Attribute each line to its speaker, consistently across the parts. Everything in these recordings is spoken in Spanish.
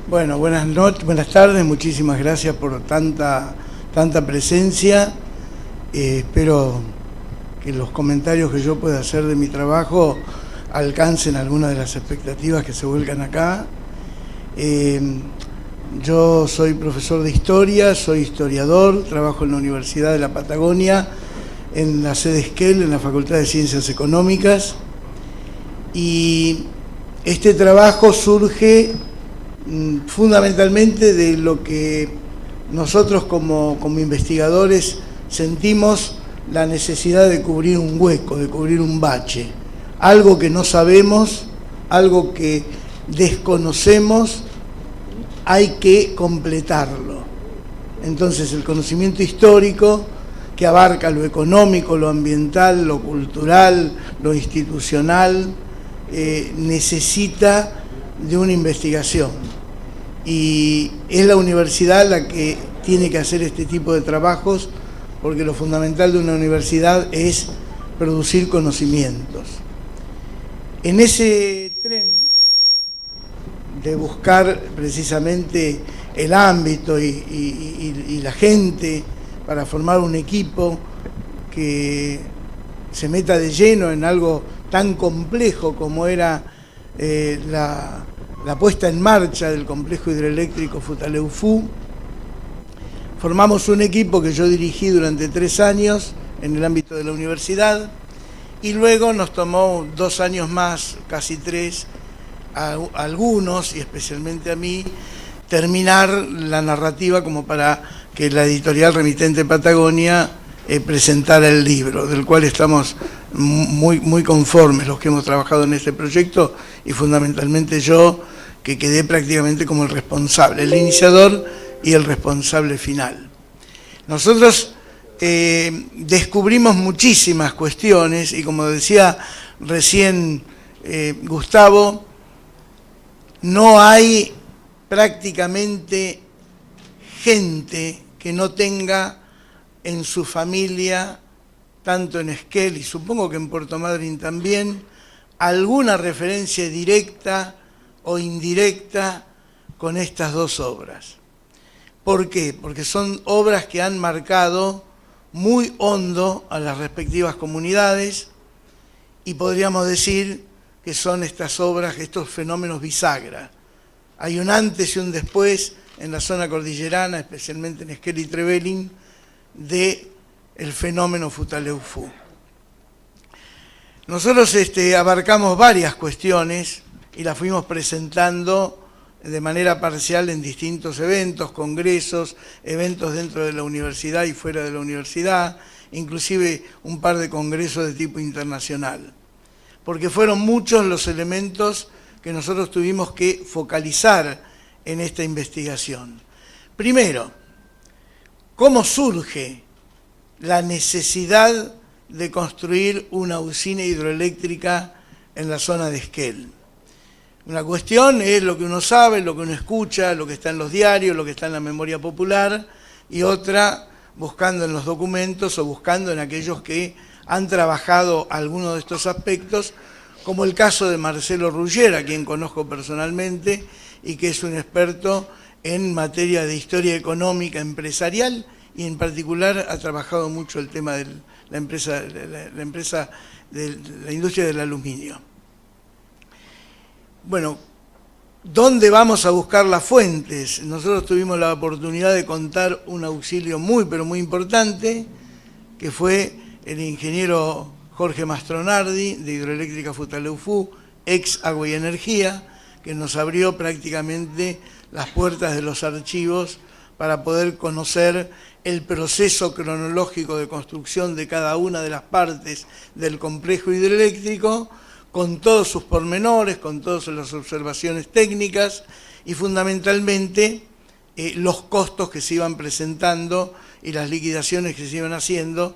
Speaker 1: Bueno, buenas tardes, muchísimas gracias por tanta presencia. Espero que los comentarios que yo pueda hacer de mi trabajo alcancen algunas de las expectativas que se vuelcan acá. Yo soy profesor de historia, soy historiador, trabajo en la Universidad de la Patagonia, en la sede Esquel, en la Facultad de Ciencias Económicas, y este trabajo surge fundamentalmente de lo que nosotros como investigadores sentimos la necesidad de cubrir un hueco, de cubrir un bache, algo que no sabemos, algo que desconocemos, hay que completarlo. Entonces el conocimiento histórico, que abarca lo económico, lo ambiental, lo cultural, lo institucional, necesita de una investigación. Y es la universidad la que tiene que hacer este tipo de trabajos, porque lo fundamental de una universidad es producir conocimientos. En ese tren de buscar precisamente el ámbito y la gente para formar un equipo que se meta de lleno en algo tan complejo como era la puesta en marcha del complejo hidroeléctrico Futaleufú, formamos un equipo que yo dirigí durante 3 años en el ámbito de la universidad, y luego nos tomó 2 años más, casi 3, a algunos, y especialmente a mí, terminar la narrativa como para que la editorial Remitente Patagonia presentara el libro, del cual estamos muy conformes los que hemos trabajado en este proyecto, y fundamentalmente yo, que quedé prácticamente como el responsable, el iniciador y el responsable final. Nosotros descubrimos muchísimas cuestiones, y como decía recién Gustavo, no hay prácticamente gente que no tenga en su familia, tanto en Esquel y supongo que en Puerto Madryn también, alguna referencia directa o indirecta con estas 2 obras. ¿Por qué? Porque son obras que han marcado muy hondo a las respectivas comunidades, y podríamos decir que son estas obras, estos fenómenos bisagra. Hay un antes y un después en la zona cordillerana, especialmente en Esquel y Trevelin, del fenómeno Futaleufú. Nosotros abarcamos varias cuestiones y las fuimos presentando de manera parcial en distintos eventos, congresos, eventos dentro de la universidad y fuera de la universidad, inclusive un par de congresos de tipo internacional, porque fueron muchos los elementos que nosotros tuvimos que focalizar en esta investigación. Primero, ¿cómo surge la necesidad de construir una usina hidroeléctrica en la zona de Esquel? Una cuestión es lo que uno sabe, lo que uno escucha, lo que está en los diarios, lo que está en la memoria popular, y otra buscando en los documentos o buscando en aquellos que han trabajado algunos de estos aspectos, como el caso de Marcelo Ruggier, a quien conozco personalmente y que es un experto en materia de historia económica empresarial, y en particular ha trabajado mucho el tema de la industria del aluminio. Bueno, ¿dónde vamos a buscar las fuentes? Nosotros tuvimos la oportunidad de contar un auxilio pero muy importante, que fue el ingeniero Jorge Mastronardi, de Hidroeléctrica Futaleufú, ex Agua y Energía, que nos abrió prácticamente las puertas de los archivos para poder conocer el proceso cronológico de construcción de cada una de las partes del complejo hidroeléctrico, con todos sus pormenores, con todas las observaciones técnicas y fundamentalmente los costos que se iban presentando y las liquidaciones que se iban haciendo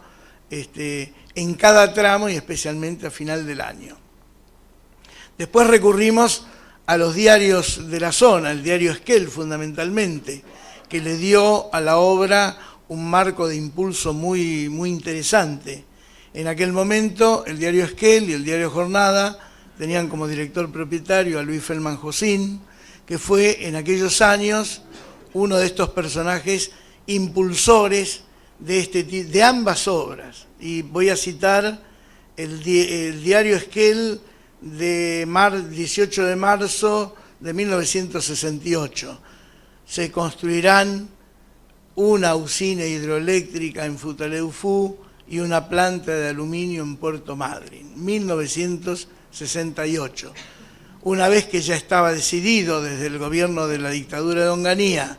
Speaker 1: en cada tramo y especialmente a final del año. Después recurrimos a los diarios de la zona, el diario Esquel fundamentalmente, que le dio a la obra un marco de impulso muy interesante. En aquel momento el diario Esquel y el diario Jornada tenían como director propietario a Luis Feldman Josín, que fue en aquellos años uno de estos personajes impulsores de ambas obras. Y voy a citar el diario Esquel de 18 de marzo de 1968. Se construirán una usina hidroeléctrica en Futaleufú y una planta de aluminio en Puerto Madryn, 1968. Una vez que ya estaba decidido desde el gobierno de la dictadura de Onganía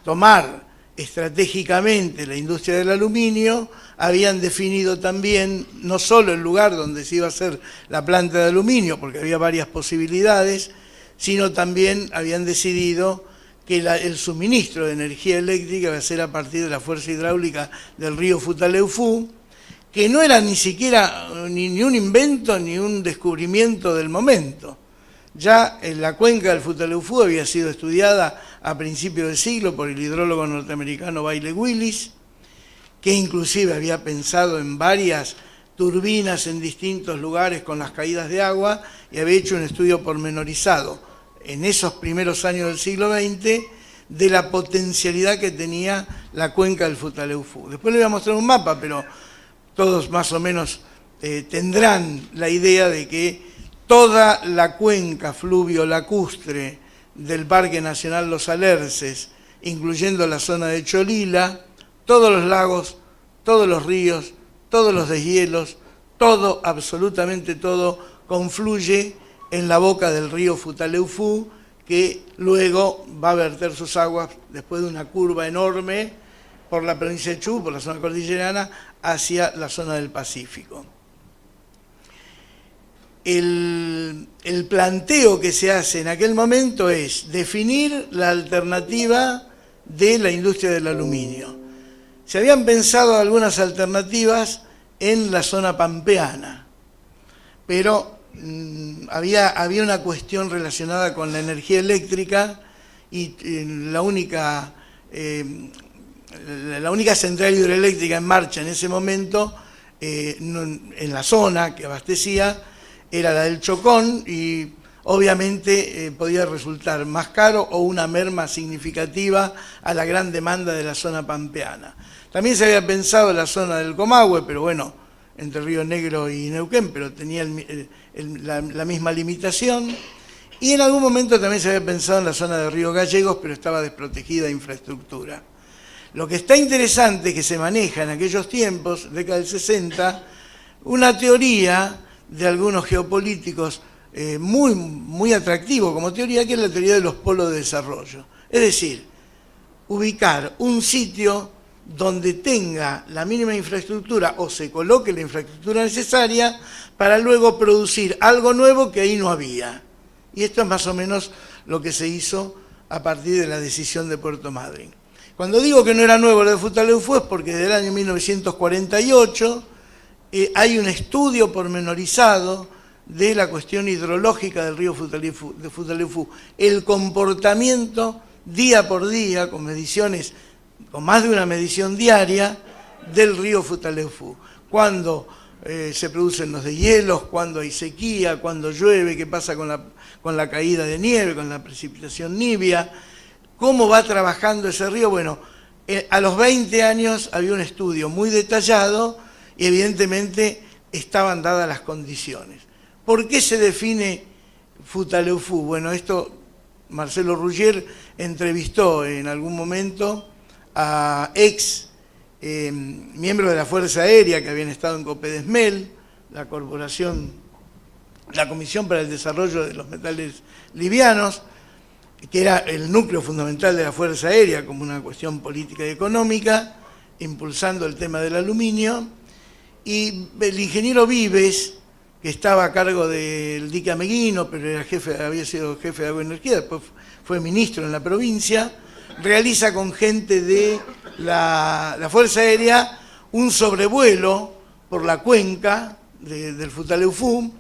Speaker 1: tomar estratégicamente la industria del aluminio, habían definido también no solo el lugar donde se iba a hacer la planta de aluminio, porque había varias posibilidades, sino también habían decidido que el suministro de energía eléctrica va a ser a partir de la fuerza hidráulica del río Futaleufú, que no era ni siquiera ni un invento ni un descubrimiento del momento. Ya en la cuenca del Futaleufú había sido estudiada a principios del siglo por el hidrólogo norteamericano Bailey Willis, que inclusive había pensado en varias turbinas en distintos lugares con las caídas de agua y había hecho un estudio pormenorizado en esos primeros años del siglo XX de la potencialidad que tenía la cuenca del Futaleufú. Después les voy a mostrar un mapa, pero todos más o menos tendrán la idea de que toda la cuenca fluvio-lacustre del Parque Nacional Los Alerces, incluyendo la zona de Cholila, todos los lagos, todos los ríos, todos los deshielos, todo, absolutamente todo, confluye en la boca del río Futaleufú, que luego va a verter sus aguas después de una curva enorme por la provincia de Chubut, por la zona cordillerana, hacia la zona del Pacífico. El planteo que se hace en aquel momento es definir la alternativa de la industria del aluminio. Se habían pensado algunas alternativas en la zona pampeana, pero había una cuestión relacionada con la energía eléctrica y la única central hidroeléctrica en marcha en ese momento, en la zona que abastecía, era la del Chocón y obviamente podía resultar más caro o una merma significativa a la gran demanda de la zona pampeana. También se había pensado en la zona del Comahue, pero bueno, entre Río Negro y Neuquén, pero tenía la misma limitación. Y en algún momento también se había pensado en la zona de Río Gallegos, pero estaba desprotegida de infraestructura. Lo que está interesante es que se maneja en aquellos tiempos, década del 60, una teoría de algunos geopolíticos muy atractivo como teoría, que es la teoría de los polos de desarrollo. Es decir, ubicar un sitio donde tenga la mínima infraestructura o se coloque la infraestructura necesaria para luego producir algo nuevo que ahí no había. Y esto es más o menos lo que se hizo a partir de la decisión de Puerto Madryn. Cuando digo que no era nuevo lo de Futaleufú es porque desde el año 1948 hay un estudio pormenorizado de la cuestión hidrológica del río Futaleufú, el comportamiento día por día, con mediciones, con más de una medición diaria, del río Futaleufú. Cuando se producen los deshielos, cuando hay sequía, cuando llueve, qué pasa con la caída de nieve, con la precipitación nibia, cómo va trabajando ese río. Bueno, a los 20 años había un estudio muy detallado y evidentemente estaban dadas las condiciones. ¿Por qué se define Futaleufú? Bueno, esto Marcelo Ruggier entrevistó en algún momento a miembros de la Fuerza Aérea que habían estado en Copedesmel, la Comisión para el Desarrollo de los Metales Livianos, que era el núcleo fundamental de la Fuerza Aérea como una cuestión política y económica, impulsando el tema del aluminio, y el ingeniero Vives, que estaba a cargo del dique Ameguino, pero había sido jefe de Agua y Energía, después fue ministro en la provincia, realiza con gente de la Fuerza Aérea un sobrevuelo por la cuenca del Futaleufú,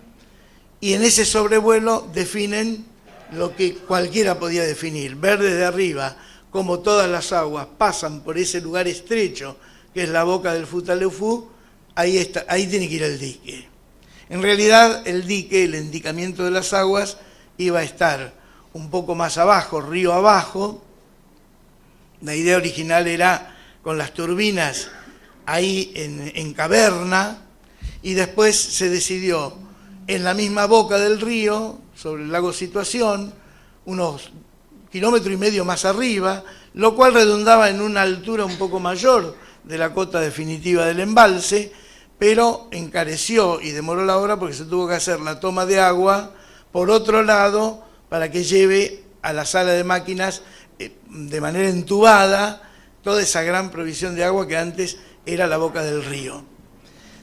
Speaker 1: y en ese sobrevuelo definen lo que cualquiera podía definir, ver desde arriba como todas las aguas pasan por ese lugar estrecho que es la boca del Futaleufú, ahí tiene que ir el dique. En realidad el dique, el endicamiento de las aguas, iba a estar un poco más abajo, río abajo. La idea original era con las turbinas ahí en caverna, y después se decidió en la misma boca del río, sobre el lago Situación, unos 1,5 kilómetros más arriba, lo cual redundaba en una altura un poco mayor de la cota definitiva del embalse, pero encareció y demoró la obra porque se tuvo que hacer la toma de agua por otro lado para que lleve a la sala de máquinas de manera entubada toda esa gran provisión de agua que antes era la boca del río.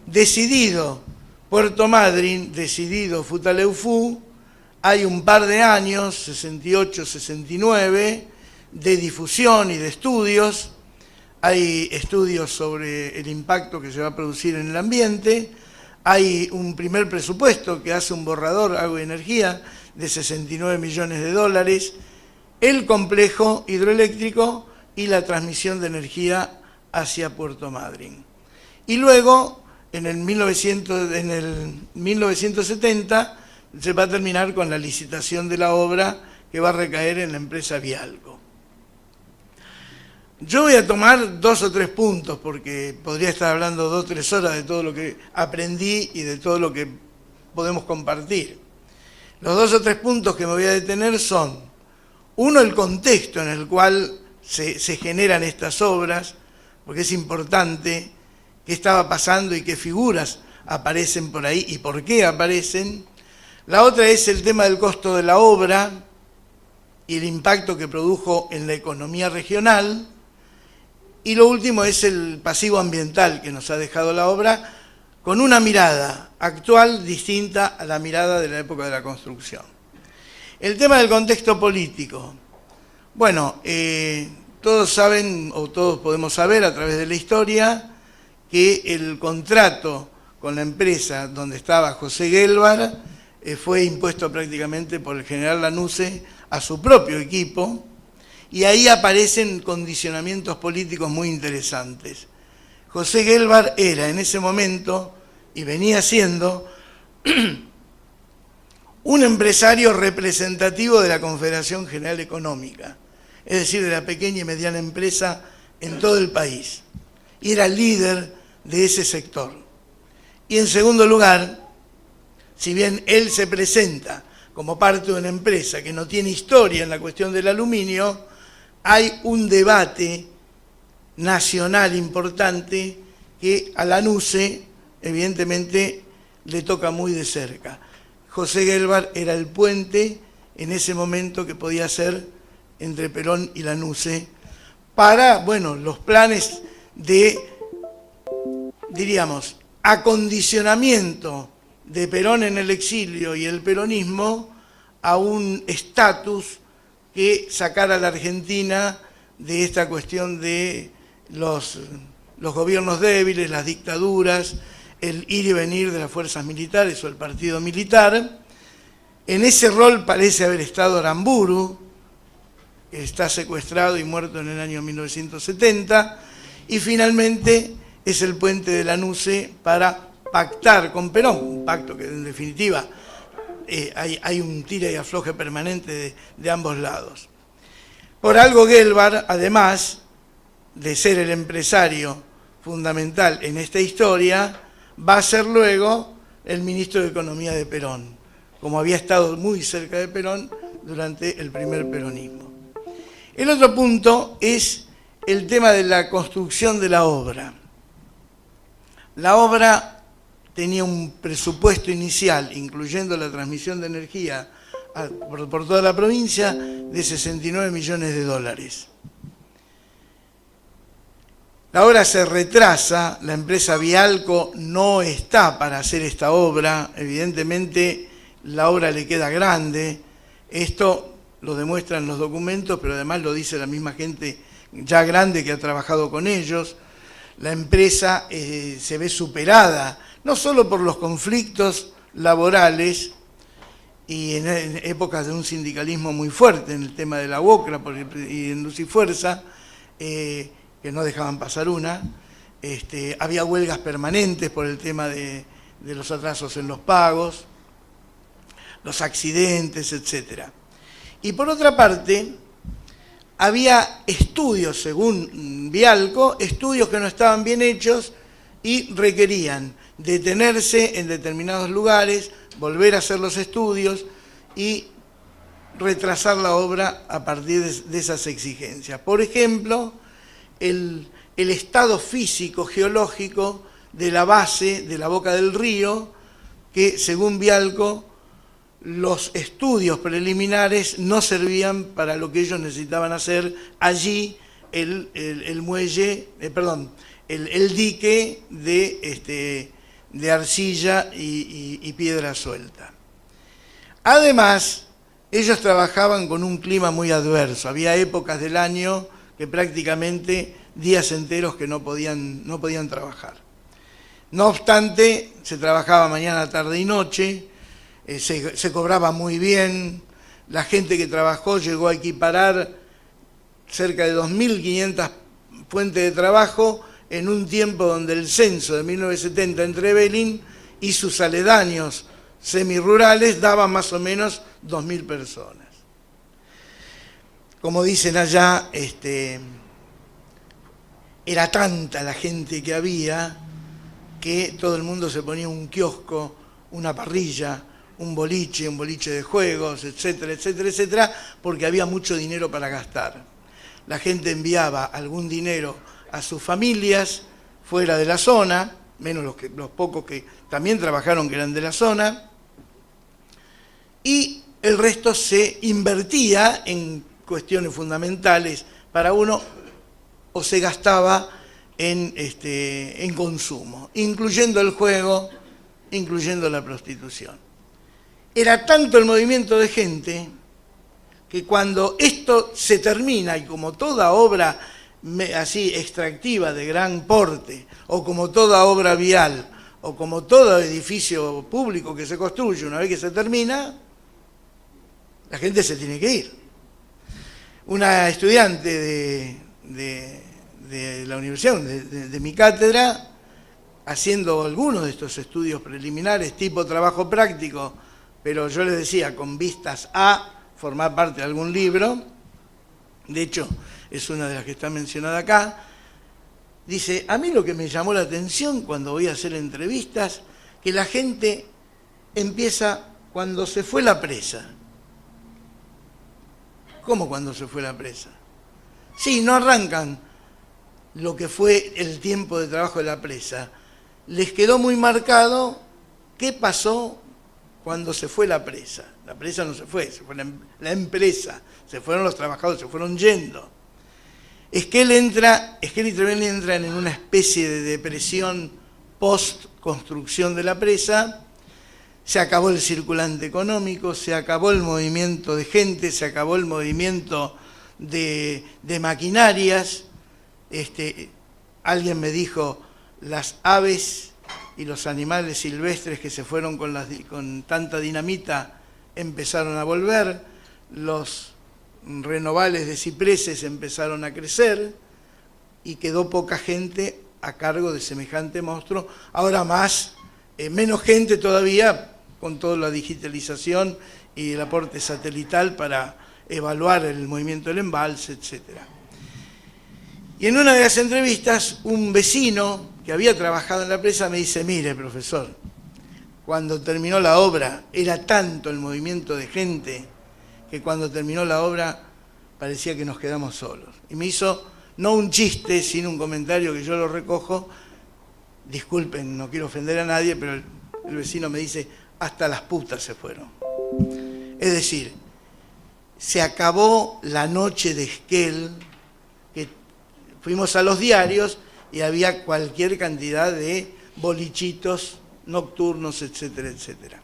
Speaker 1: Decidido Puerto Madryn, decidido Futaleufú, hay un par de años, 68, 69, de difusión y de estudios. Hay estudios sobre el impacto que se va a producir en el ambiente. Hay un primer presupuesto que hace un borrador, Agua y Energía, de 69 millones de dólares, el complejo hidroeléctrico y la transmisión de energía hacia Puerto Madryn. Y luego, en el 1970, se va a terminar con la licitación de la obra que va a recaer en la empresa Vialco. Yo voy a tomar 2 o 3 puntos, porque podría estar hablando 2 o 3 horas de todo lo que aprendí y de todo lo que podemos compartir. Los 2 o 3 puntos que me voy a detener son, uno, el contexto en el cual se generan estas obras, porque es importante qué estaba pasando y qué figuras aparecen por ahí y por qué aparecen. La otra es el tema del costo de la obra y el impacto que produjo en la economía regional. Y lo último es el pasivo ambiental que nos ha dejado la obra, con una mirada actual distinta a la mirada de la época de la construcción. El tema del contexto político. Bueno, todos saben, o todos podemos saber a través de la historia, que el contrato con la empresa donde estaba José Gelbar fue impuesto prácticamente por el general Lanusse a su propio equipo, y ahí aparecen condicionamientos políticos muy interesantes. José Gelbar era en ese momento, y venía siendo, un empresario representativo de la Confederación General Económica, es decir, de la pequeña y mediana empresa en todo el país, y era líder de ese sector. Y en segundo lugar, si bien él se presenta como parte de una empresa que no tiene historia en la cuestión del aluminio, hay un debate nacional importante que a Lanusse evidentemente le toca muy de cerca. José Gelbar era el puente en ese momento que podía ser entre Perón y Lanusse para, bueno, los planes de, diríamos, acondicionamiento de Perón en el exilio y el peronismo a un estatus que sacara a la Argentina de esta cuestión de los gobiernos débiles, las dictaduras, el ir y venir de las fuerzas militares o el partido militar. En ese rol parece haber estado Aramburu, que está secuestrado y muerto en el año 1970, y finalmente es el puente de Lanusse para pactar con Perón, un pacto que en definitiva hay un tira y afloje permanente de ambos lados. Por algo Gelbar, además de ser el empresario fundamental en esta historia, va a ser luego el ministro de Economía de Perón, como había estado muy cerca de Perón durante el primer peronismo. El otro punto es el tema de la construcción de la obra. La obra tenía un presupuesto inicial, incluyendo la transmisión de energía por toda la provincia, de 69 millones de dólares. La obra se retrasa, la empresa Vialco no está para hacer esta obra, evidentemente la obra le queda grande, esto lo demuestran los documentos, pero además lo dice la misma gente ya grande que ha trabajado con ellos. La empresa se ve superada, no solo por los conflictos laborales y en épocas de un sindicalismo muy fuerte en el tema de la UOCRA y en Luz y Fuerza, que no dejaban pasar una, había huelgas permanentes por el tema de los atrasos en los pagos, los accidentes, etc. Y por otra parte, había estudios, según Vialco, estudios que no estaban bien hechos y requerían detenerse en determinados lugares, volver a hacer los estudios y retrasar la obra a partir de esas exigencias. Por ejemplo, el estado físico, geológico de la base de la boca del río, que según Vialco, los estudios preliminares no servían para lo que ellos necesitaban hacer allí, el dique de arcilla y piedra suelta. Además, ellos trabajaban con un clima muy adverso. Había épocas del año que prácticamente días enteros que no podían trabajar. No obstante, se trabajaba mañana, tarde y noche, se cobraba muy bien, la gente que trabajó llegó a equiparar cerca de 2.500 fuentes de trabajo en un tiempo donde el censo de 1970 en Trevelin y sus aledaños semirurales daba más o menos 2.000 personas. Como dicen allá, era tanta la gente que había que todo el mundo se ponía un kiosco, una parrilla, un boliche de juegos, etcétera, etcétera, etcétera, porque había mucho dinero para gastar. La gente enviaba algún dinero a sus familias fuera de la zona, menos los pocos que también trabajaron que eran de la zona, y el resto se invertía en cuestiones fundamentales para uno o se gastaba en consumo, incluyendo el juego, incluyendo la prostitución. Era tanto el movimiento de gente que cuando esto se termina, y como toda obra así extractiva de gran porte, o como toda obra vial, o como todo edificio público que se construye, una vez que se termina, la gente se tiene que ir. Una estudiante de la universidad, de mi cátedra, haciendo algunos de estos estudios preliminares, tipo trabajo práctico, pero yo les decía, con vistas a formar parte de algún libro, de hecho, es una de las que está mencionada acá, dice, a mí lo que me llamó la atención cuando voy a hacer entrevistas, que la gente empieza cuando se fue la presa. ¿Cómo cuando se fue la presa? Sí, no arrancan lo que fue el tiempo de trabajo de la presa. Les quedó muy marcado qué pasó cuando se fue la presa. La presa no se fue la empresa, se fueron los trabajadores, se fueron yendo. Esquel y Trevelin entran en una especie de depresión post-construcción de la presa, se acabó el circulante económico, se acabó el movimiento de gente, se acabó el movimiento de maquinarias. Alguien me dijo, las aves y los animales silvestres que se fueron con tanta dinamita empezaron a volver, los renovales de cipreses empezaron a crecer y quedó poca gente a cargo de semejante monstruo. Ahora menos gente todavía con toda la digitalización y el aporte satelital para evaluar el movimiento del embalse, etc. Y en una de las entrevistas, un vecino que había trabajado en la presa me dice, mire, profesor, cuando terminó la obra era tanto el movimiento de gente que cuando terminó la obra parecía que nos quedamos solos. Y me hizo, no un chiste, sino un comentario que yo lo recojo, disculpen, no quiero ofender a nadie, pero el vecino me dice, hasta las putas se fueron. Es decir, se acabó la noche de Esquel, que fuimos a los diarios y había cualquier cantidad de bolichitos nocturnos, etcétera, etcétera.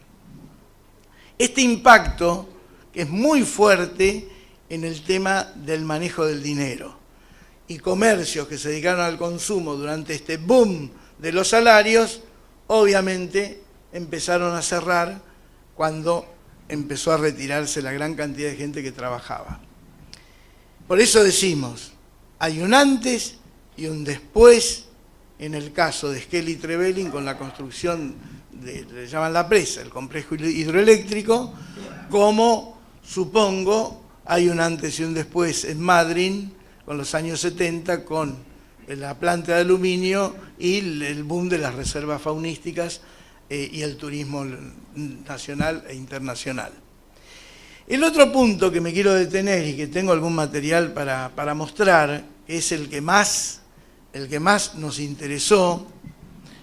Speaker 1: Este impacto es muy fuerte en el tema del manejo del dinero. Y comercios que se dedicaron al consumo durante este boom de los salarios, obviamente empezaron a cerrar cuando empezó a retirarse la gran cantidad de gente que trabajaba. Por eso decimos, hay un antes y un después en el caso de Esquel y Trevelin con la construcción le llaman la presa, el complejo hidroeléctrico, como supongo hay un antes y un después en Madryn, con los años 70, con la planta de aluminio y el boom de las reservas faunísticas y el turismo nacional e internacional. El otro punto que me quiero detener y que tengo algún material para mostrar es el que más nos interesó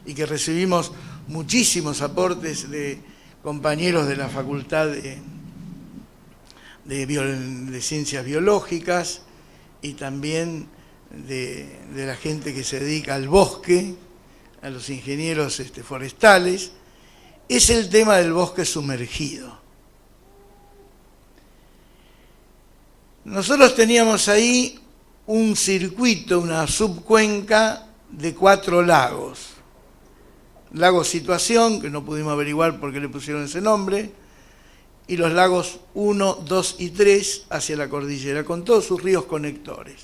Speaker 1: y que recibimos muchísimos aportes de compañeros de la Facultad de Ciencias Biológicas y también de la gente que se dedica al bosque, a los ingenieros forestales, es el tema del bosque sumergido. Nosotros teníamos ahí un circuito, una subcuenca de 4 lagos. Lago Situación, que no pudimos averiguar por qué le pusieron ese nombre, y los lagos 1, 2 y 3 hacia la cordillera, con todos sus ríos conectores.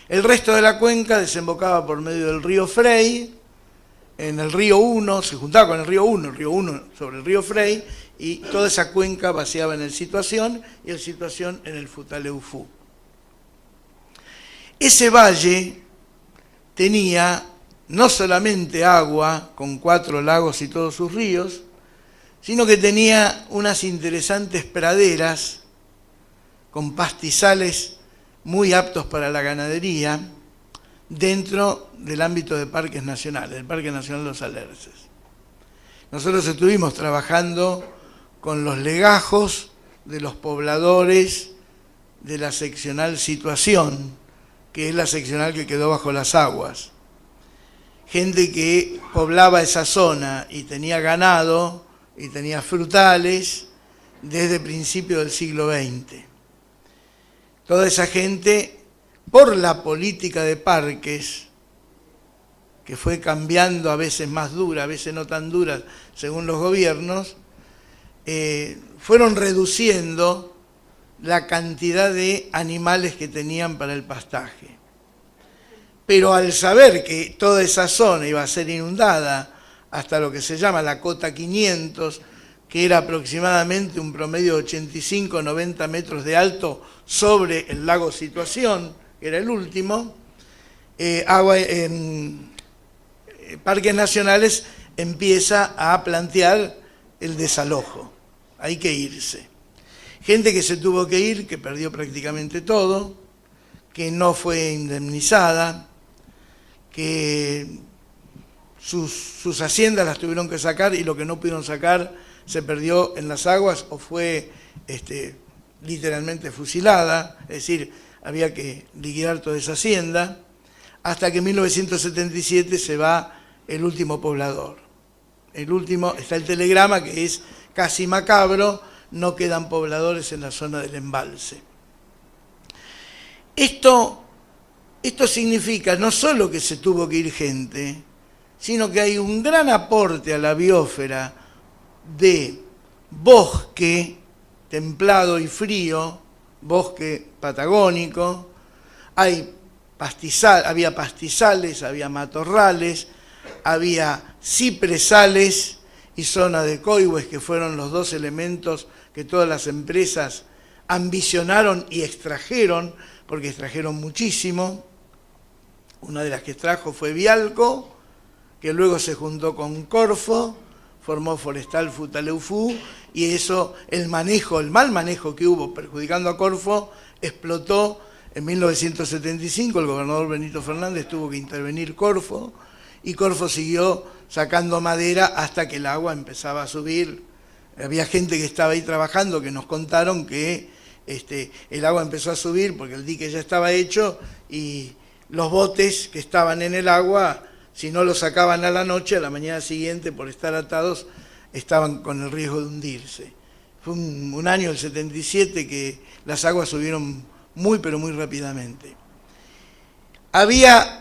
Speaker 1: El resto de la cuenca desembocaba por medio del río Frey, en el río 1, se juntaba con el río 1 sobre el río Frey, y toda esa cuenca vaciaba en el Situación y el Situación en el Futaleufú. Ese valle tenía no solamente agua, con 4 lagos y todos sus ríos, sino que tenía unas interesantes praderas con pastizales muy aptos para la ganadería dentro del ámbito de parques nacionales, el Parque Nacional Los Alerces. Nosotros estuvimos trabajando con los legajos de los pobladores de la seccional Situación, que es la seccional que quedó bajo las aguas. Gente que poblaba esa zona y tenía ganado y tenía frutales desde principios del siglo XX. Toda esa gente, por la política de parques, que fue cambiando a veces más dura, a veces no tan dura, según los gobiernos, fueron reduciendo la cantidad de animales que tenían para el pastaje. Pero al saber que toda esa zona iba a ser inundada hasta lo que se llama la cota 500, que era aproximadamente un promedio de 85-90 metros de alto sobre el lago Situación, que era el último, Parques Nacionales empieza a plantear el desalojo. Hay que irse. Gente que se tuvo que ir, que perdió prácticamente todo, que no fue indemnizada, que sus haciendas las tuvieron que sacar y lo que no pudieron sacar se perdió en las aguas o fue literalmente fusilada, es decir, había que liquidar toda esa hacienda, hasta que en 1977 se va el último poblador. El último, está el telegrama que es casi macabro, no quedan pobladores en la zona del embalse. Esto significa no solo que se tuvo que ir gente, sino que hay un gran aporte a la biosfera de bosque templado y frío, bosque patagónico, había pastizales, había matorrales, había cipresales y zona de coihues, que fueron los 2 elementos que todas las empresas ambicionaron y extrajeron, porque extrajeron muchísimo. Una de las que extrajo fue Vialco, que luego se juntó con Corfo, formó Forestal Futaleufú, y eso, el mal manejo que hubo perjudicando a Corfo, explotó en 1975, el gobernador Benito Fernández tuvo que intervenir Corfo, y Corfo siguió sacando madera hasta que el agua empezaba a subir. Había gente que estaba ahí trabajando que nos contaron que el agua empezó a subir porque el dique ya estaba hecho y los botes que estaban en el agua, si no los sacaban a la noche, a la mañana siguiente, por estar atados, estaban con el riesgo de hundirse. Fue un año, el 77, que las aguas subieron muy, pero muy rápidamente. Había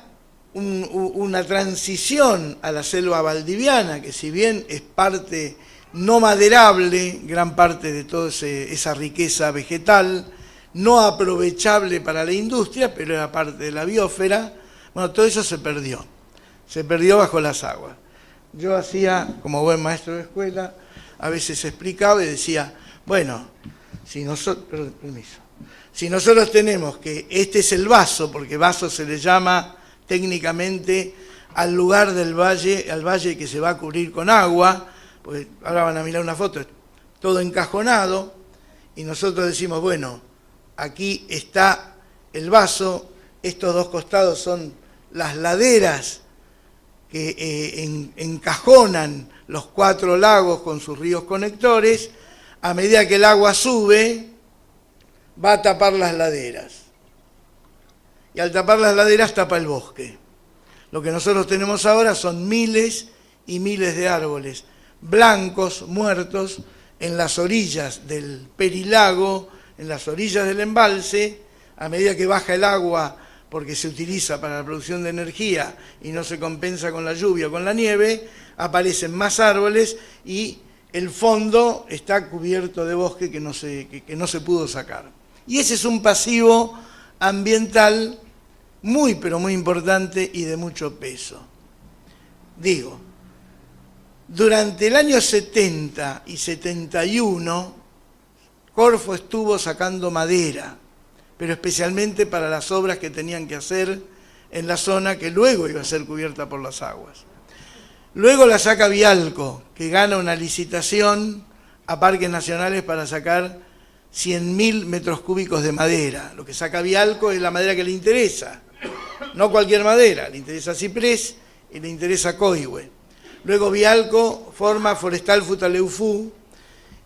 Speaker 1: una transición a la selva valdiviana, que si bien es parte no maderable, gran parte de toda esa riqueza vegetal, no aprovechable para la industria, pero era parte de la biosfera, bueno, todo eso se perdió bajo las aguas. Yo hacía, como buen maestro de escuela, a veces explicaba y decía, bueno, si nosotros, permiso, Si nosotros tenemos que este es el vaso, porque vaso se le llama técnicamente al lugar del valle, al valle que se va a cubrir con agua, porque ahora van a mirar una foto, todo encajonado, y nosotros decimos, bueno, aquí está el vaso, estos dos costados son las laderas que encajonan los 4 lagos con sus ríos conectores. A medida que el agua sube, va a tapar las laderas. Y al tapar las laderas tapa el bosque. Lo que nosotros tenemos ahora son miles y miles de árboles blancos, muertos, en las orillas del perilago, en las orillas del embalse. A medida que baja el agua, porque se utiliza para la producción de energía y no se compensa con la lluvia o con la nieve, aparecen más árboles y el fondo está cubierto de bosque que no se pudo sacar. Y ese es un pasivo ambiental muy, pero muy importante y de mucho peso. Digo, durante el año 70 y 71, Corfo estuvo sacando madera, pero especialmente para las obras que tenían que hacer en la zona que luego iba a ser cubierta por las aguas. Luego la saca Vialco, que gana una licitación a parques nacionales para sacar 100.000 metros cúbicos de madera. Lo que saca Vialco es la madera que le interesa, no cualquier madera, le interesa ciprés y le interesa coihue. Luego Vialco forma Forestal Futaleufú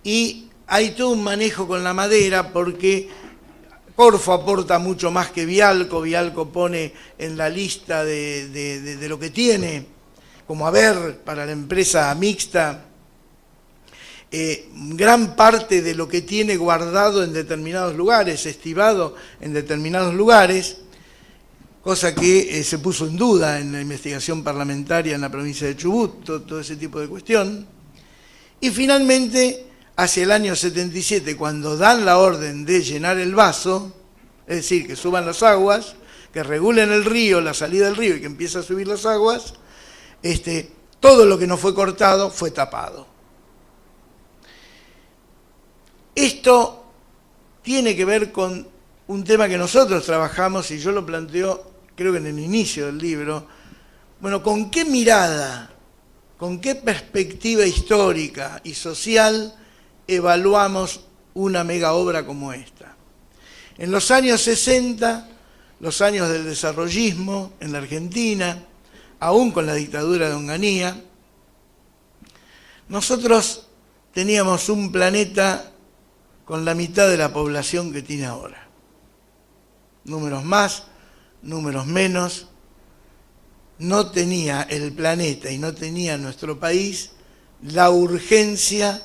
Speaker 1: y hay todo un manejo con la madera porque Corfo aporta mucho más que Vialco. Vialco pone en la lista de lo que tiene como haber para la empresa mixta gran parte de lo que tiene guardado en determinados lugares, estivado en determinados lugares, cosa que se puso en duda en la investigación parlamentaria en la provincia de Chubut, todo ese tipo de cuestión. Y finalmente, hacia el año 77, cuando dan la orden de llenar el vaso, es decir, que suban las aguas, que regulen el río, la salida del río y que empiece a subir las aguas, todo lo que no fue cortado fue tapado. Esto tiene que ver con un tema que nosotros trabajamos, y yo lo planteo, creo que en el inicio del libro. Bueno, ¿con qué mirada, con qué perspectiva histórica y social evaluamos una mega obra como esta? En los años 60, los años del desarrollismo en la Argentina, aún con la dictadura de Onganía, nosotros teníamos un planeta con la mitad de la población que tiene ahora. Números más, números menos. No tenía el planeta y no tenía nuestro país la urgencia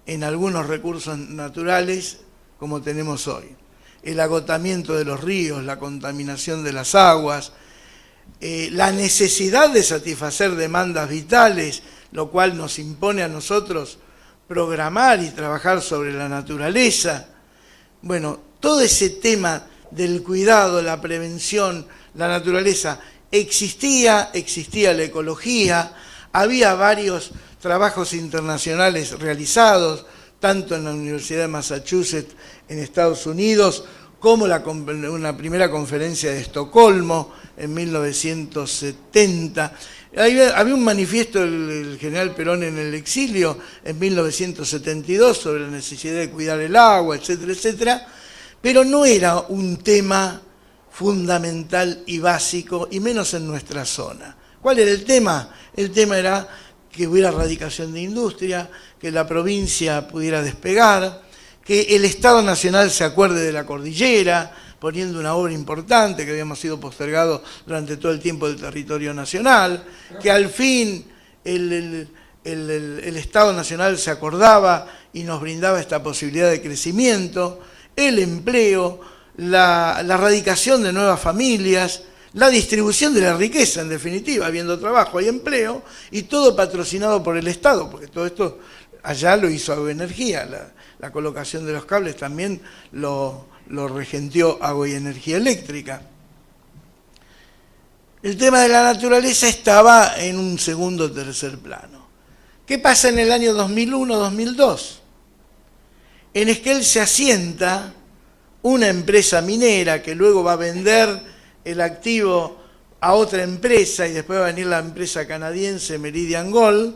Speaker 1: en algunos recursos naturales como tenemos hoy. El agotamiento de los ríos, la contaminación de las aguas, la necesidad de satisfacer demandas vitales, lo cual nos impone a nosotros programar y trabajar sobre la naturaleza. Bueno, todo ese tema del cuidado, la prevención, la naturaleza, existía la ecología, había varios trabajos internacionales realizados, tanto en la Universidad de Massachusetts en Estados Unidos, como una primera conferencia de Estocolmo en 1970. Había un manifiesto del general Perón en el exilio en 1972 sobre la necesidad de cuidar el agua, etcétera, etcétera, pero no era un tema fundamental y básico, y menos en nuestra zona. ¿Cuál era el tema? El tema era que hubiera erradicación de industria, que la provincia pudiera despegar, que el Estado Nacional se acuerde de la cordillera, poniendo una obra importante que habíamos sido postergado durante todo el tiempo del territorio nacional, que al fin el Estado Nacional se acordaba y nos brindaba esta posibilidad de crecimiento, el empleo, la erradicación de nuevas familias, la distribución de la riqueza, en definitiva, habiendo trabajo y empleo, y todo patrocinado por el Estado, porque todo esto allá lo hizo Agua y Energía, la colocación de los cables también lo regenteó Agua y Energía Eléctrica. El tema de la naturaleza estaba en un segundo o tercer plano. ¿Qué pasa en el año 2001-2002? En Esquel se asienta una empresa minera que luego va a vender el activo a otra empresa y después va a venir la empresa canadiense Meridian Gold,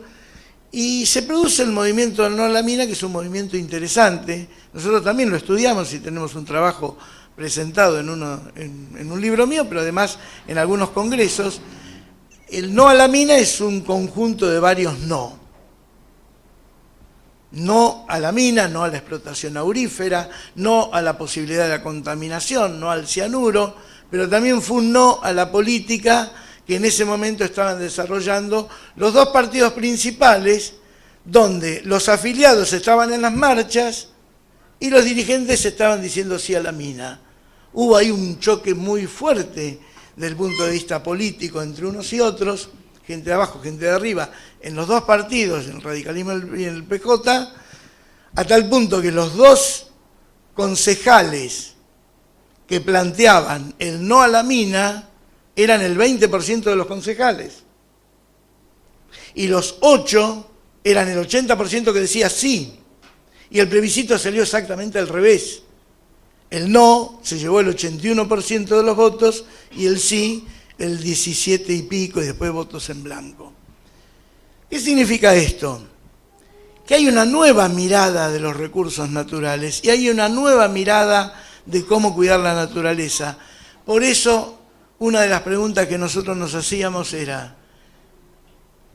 Speaker 1: y se produce el movimiento No a la Mina, que es un movimiento interesante. Nosotros también lo estudiamos y tenemos un trabajo presentado en un libro mío, pero además en algunos congresos. El No a la Mina es un conjunto de varios no. No a la mina, no a la explotación aurífera, no a la posibilidad de la contaminación, no al cianuro, pero también fue un no a la política que en ese momento estaban desarrollando los dos partidos principales, donde los afiliados estaban en las marchas y los dirigentes estaban diciendo sí a la mina. Hubo ahí un choque muy fuerte desde el punto de vista político entre unos y otros, gente de abajo, gente de arriba, en los dos partidos, en el radicalismo y en el PJ, a tal punto que los dos concejales que planteaban el no a la mina eran el 20% de los concejales. Y los 8 eran el 80% que decía sí. Y el plebiscito salió exactamente al revés. El no se llevó el 81% de los votos y el sí el 17 y pico, y después votos en blanco. ¿Qué significa esto? Que hay una nueva mirada de los recursos naturales y hay una nueva mirada de cómo cuidar la naturaleza. Por eso, una de las preguntas que nosotros nos hacíamos era,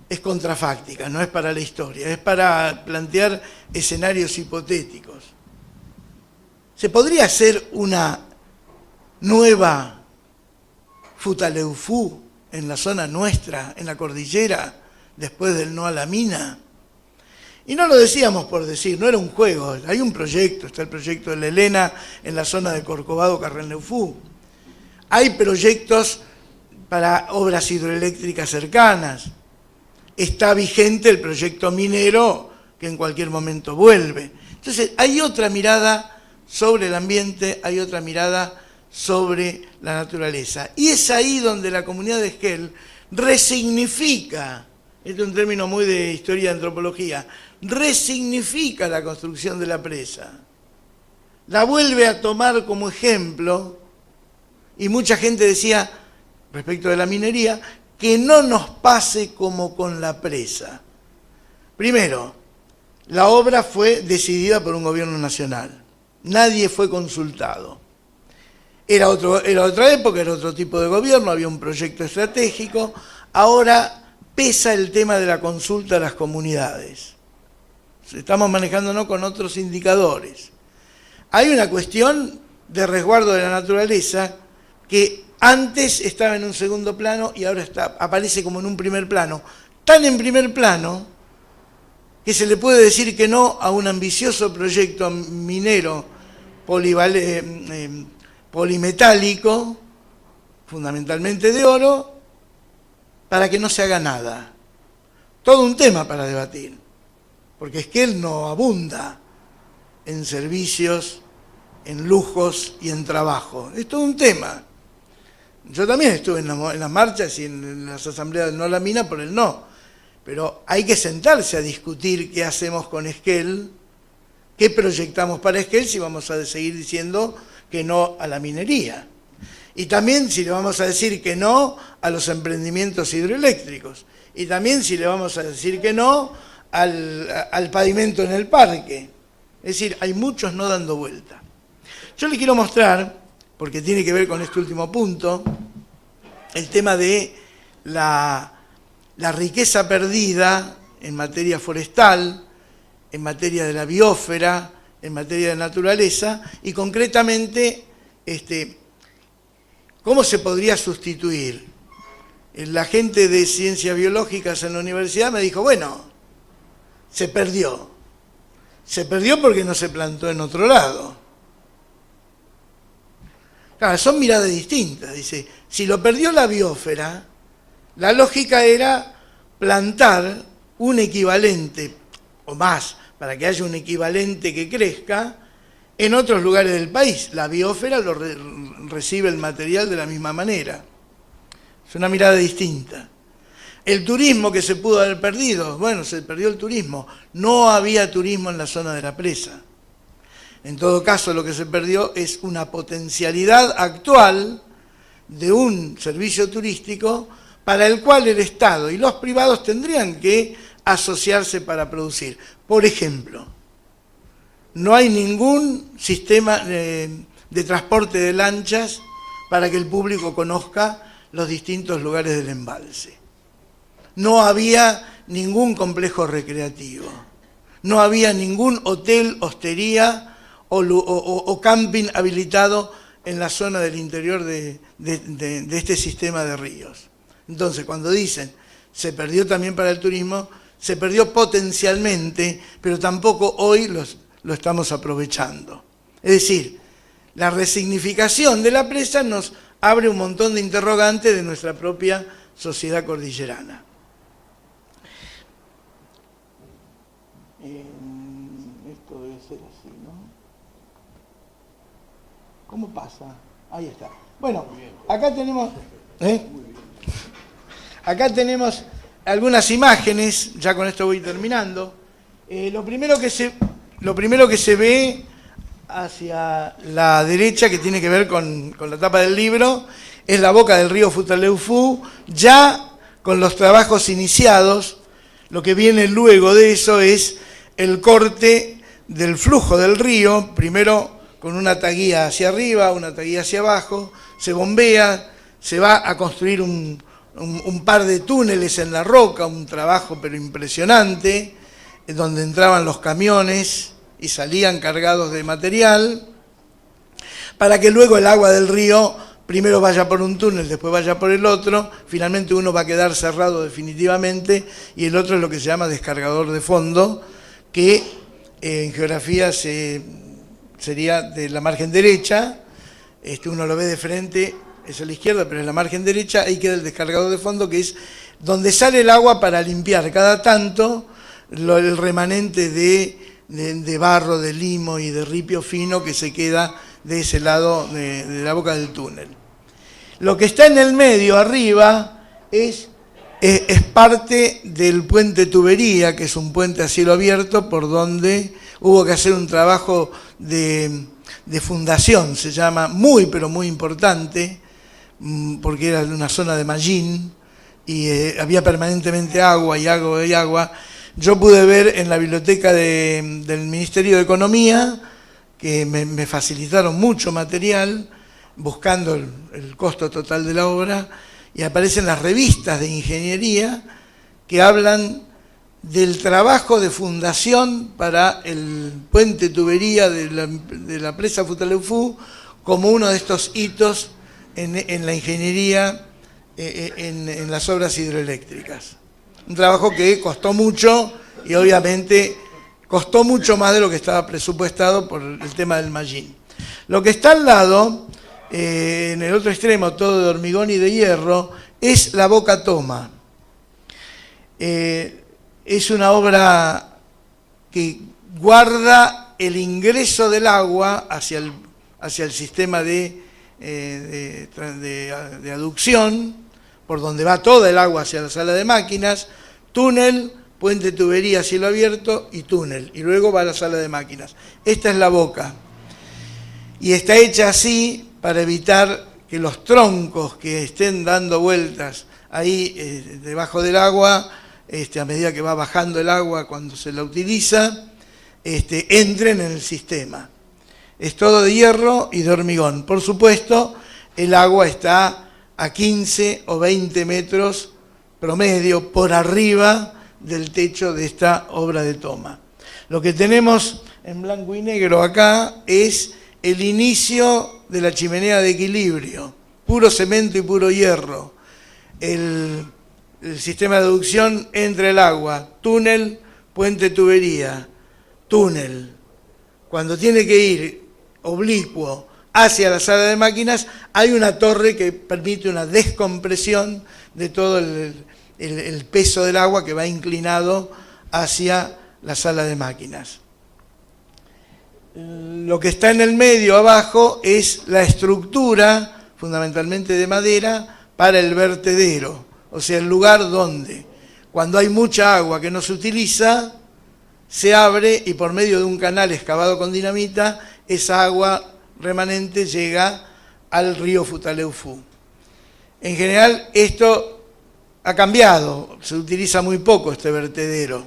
Speaker 1: es contrafáctica, no es para la historia, es para plantear escenarios hipotéticos. ¿Se podría hacer una nueva Futaleufú en la zona nuestra, en la cordillera, después del no a la mina? Y no lo decíamos por decir, no era un juego, hay un proyecto, está el proyecto de la Elena en la zona de Corcovado, Carrenleufú. Hay proyectos para obras hidroeléctricas cercanas. Está vigente el proyecto minero que en cualquier momento vuelve. Entonces, hay otra mirada sobre el ambiente, hay otra mirada sobre la naturaleza. Y es ahí donde la comunidad de Esquel resignifica, este es un término muy de historia de antropología, resignifica la construcción de la presa. La vuelve a tomar como ejemplo, y mucha gente decía, respecto de la minería, que no nos pase como con la presa. Primero, la obra fue decidida por un gobierno nacional. Nadie fue consultado. Era otra época, era otro tipo de gobierno, había un proyecto estratégico. Ahora pesa el tema de la consulta a las comunidades. Estamos manejándonos con otros indicadores. Hay una cuestión de resguardo de la naturaleza que antes estaba en un segundo plano y ahora aparece como en un primer plano. Tan en primer plano que se le puede decir que no a un ambicioso proyecto minero polimetálico, fundamentalmente de oro, para que no se haga nada. Todo un tema para debatir, porque Esquel no abunda en servicios, en lujos y en trabajo. Es todo un tema. Yo también estuve en las marchas y en las asambleas del no a la mina por el no, pero hay que sentarse a discutir qué hacemos con Esquel, qué proyectamos para Esquel, si vamos a seguir diciendo que no a la minería. Y también si le vamos a decir que no a los emprendimientos hidroeléctricos. Y también si le vamos a decir que no al pavimento en el parque. Es decir, hay muchos no dando vuelta. Yo les quiero mostrar, porque tiene que ver con este último punto, el tema de la riqueza perdida en materia forestal, en materia de la biosfera, en materia de naturaleza, y concretamente, ¿cómo se podría sustituir? La gente de ciencias biológicas en la universidad me dijo, bueno, se perdió. Se perdió porque no se plantó en otro lado. Claro, son miradas distintas. Dice, si lo perdió la biosfera, la lógica era plantar un equivalente, o más, para que haya un equivalente que crezca, en otros lugares del país. La biosfera recibe el material de la misma manera. Es una mirada distinta. El turismo que se pudo haber perdido, bueno, se perdió el turismo. No había turismo en la zona de la presa. En todo caso, lo que se perdió es una potencialidad actual de un servicio turístico para el cual el Estado y los privados tendrían que asociarse para producir. Por ejemplo, no hay ningún sistema de transporte de lanchas para que el público conozca los distintos lugares del embalse. No había ningún complejo recreativo, no había ningún hotel, hostería o camping habilitado en la zona del interior de este sistema de ríos. Entonces, cuando dicen se perdió también para el turismo, se perdió potencialmente, pero tampoco hoy lo estamos aprovechando. Es decir, la resignificación de la presa nos abre un montón de interrogantes de nuestra propia sociedad cordillerana. Esto debe ser así, ¿no? ¿Cómo pasa? Ahí está. Bueno, acá tenemos... Acá tenemos algunas imágenes, ya con esto voy terminando. Lo primero que se ve hacia la derecha, que tiene que ver con la tapa del libro, es la boca del río Futaleufú, ya con los trabajos iniciados. Lo que viene luego de eso es el corte del flujo del río, primero con una taguía hacia arriba, una taguía hacia abajo, se bombea, se va a construir un par de túneles en la roca, un trabajo pero impresionante, donde entraban los camiones y salían cargados de material, para que luego el agua del río primero vaya por un túnel, después vaya por el otro, finalmente uno va a quedar cerrado definitivamente y el otro es lo que se llama descargador de fondo, que en geografía sería de la margen derecha, uno lo ve de frente, es a la izquierda, pero en la margen derecha, ahí queda el descargador de fondo, que es donde sale el agua para limpiar cada tanto el remanente de barro, de limo y de ripio fino que se queda de ese lado de la boca del túnel. Lo que está en el medio, arriba, es parte del puente Tubería, que es un puente a cielo abierto por donde hubo que hacer un trabajo de fundación, se llama, muy pero muy importante, porque era una zona de mallín y había permanentemente agua y agua y agua. Yo pude ver en la biblioteca del Ministerio de Economía que me facilitaron mucho material buscando el costo total de la obra, y aparecen las revistas de ingeniería que hablan del trabajo de fundación para el puente Tubería de la presa Futaleufú como uno de estos hitos en la ingeniería en las obras hidroeléctricas. Un trabajo que costó mucho y obviamente costó mucho más de lo que estaba presupuestado por el tema del mallín. Lo que está al lado, en el otro extremo, todo de hormigón y de hierro, es la Boca Toma. Es una obra que guarda el ingreso del agua hacia el sistema de aducción, por donde va toda el agua hacia la sala de máquinas, túnel, puente tubería a cielo abierto y túnel, y luego va a la sala de máquinas. Esta es la boca, y está hecha así para evitar que los troncos que estén dando vueltas ahí debajo del agua, a medida que va bajando el agua cuando se la utiliza, entren en el sistema. Es todo de hierro y de hormigón. Por supuesto, el agua está a 15 o 20 metros promedio por arriba del techo de esta obra de toma. Lo que tenemos en blanco y negro acá es el inicio de la chimenea de equilibrio, puro cemento y puro hierro. El sistema de aducción entre el agua, túnel, puente tubería, túnel. Cuando tiene que ir oblicuo hacia la sala de máquinas, hay una torre que permite una descompresión de todo el peso del agua que va inclinado hacia la sala de máquinas. Lo que está en el medio, abajo, es la estructura, fundamentalmente de madera, para el vertedero. O sea, el lugar donde, cuando hay mucha agua que no se utiliza, se abre y por medio de un canal excavado con dinamita, esa agua remanente llega al río Futaleufú. En general esto ha cambiado, se utiliza muy poco este vertedero,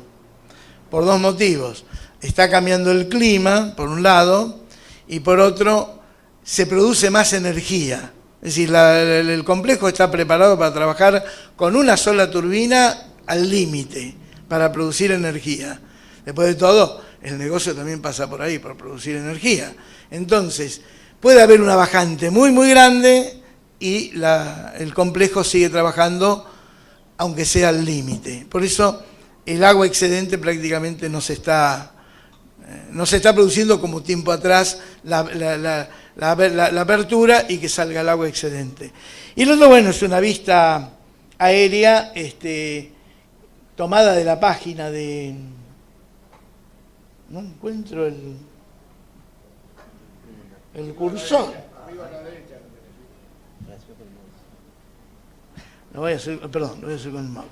Speaker 1: por dos motivos. Está cambiando el clima, por un lado, y por otro, se produce más energía. Es decir, el complejo está preparado para trabajar con una sola turbina al límite, para producir energía. Después de todo, el negocio también pasa por ahí, por producir energía. Entonces, puede haber una bajante muy, muy grande y el complejo sigue trabajando, aunque sea al límite. Por eso, el agua excedente prácticamente no se está produciendo como tiempo atrás la apertura y que salga el agua excedente. Y lo otro, bueno, es una vista aérea tomada de la página de... No encuentro el cursor. Lo voy a hacer con el mouse.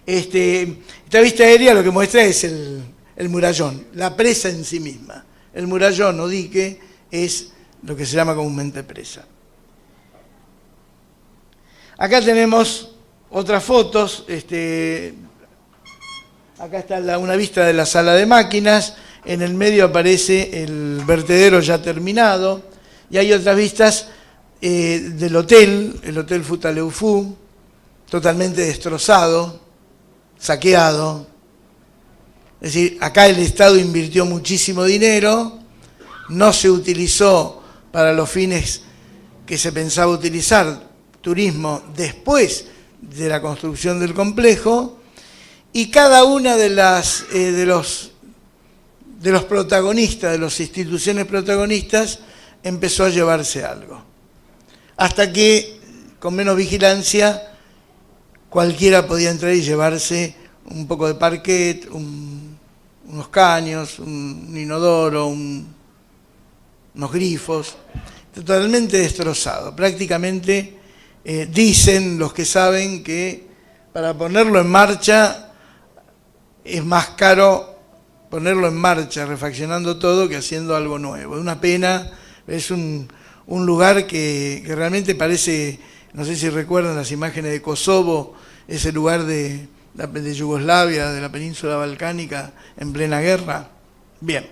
Speaker 1: Esta vista aérea lo que muestra es el murallón, la presa en sí misma. El murallón o dique es lo que se llama comúnmente presa. Acá tenemos otras fotos. Acá está una vista de la sala de máquinas. En el medio aparece el vertedero ya terminado. Y hay otras vistas del hotel, el Hotel Futaleufú, totalmente destrozado, saqueado. Es decir, acá el Estado invirtió muchísimo dinero, no se utilizó para los fines que se pensaba utilizar, turismo, después de la construcción del complejo, y cada una de los protagonistas, de las instituciones protagonistas, empezó a llevarse algo. Hasta que, con menos vigilancia, cualquiera podía entrar y llevarse un poco de parquet, unos caños, un inodoro, unos grifos, totalmente destrozado. Prácticamente dicen los que saben que para ponerlo en marcha es más caro ponerlo en marcha, refaccionando todo, que haciendo algo nuevo. Es una pena, es un lugar que realmente parece, no sé si recuerdan las imágenes de Kosovo, ese lugar de Yugoslavia, de la península balcánica, en plena guerra. Bien.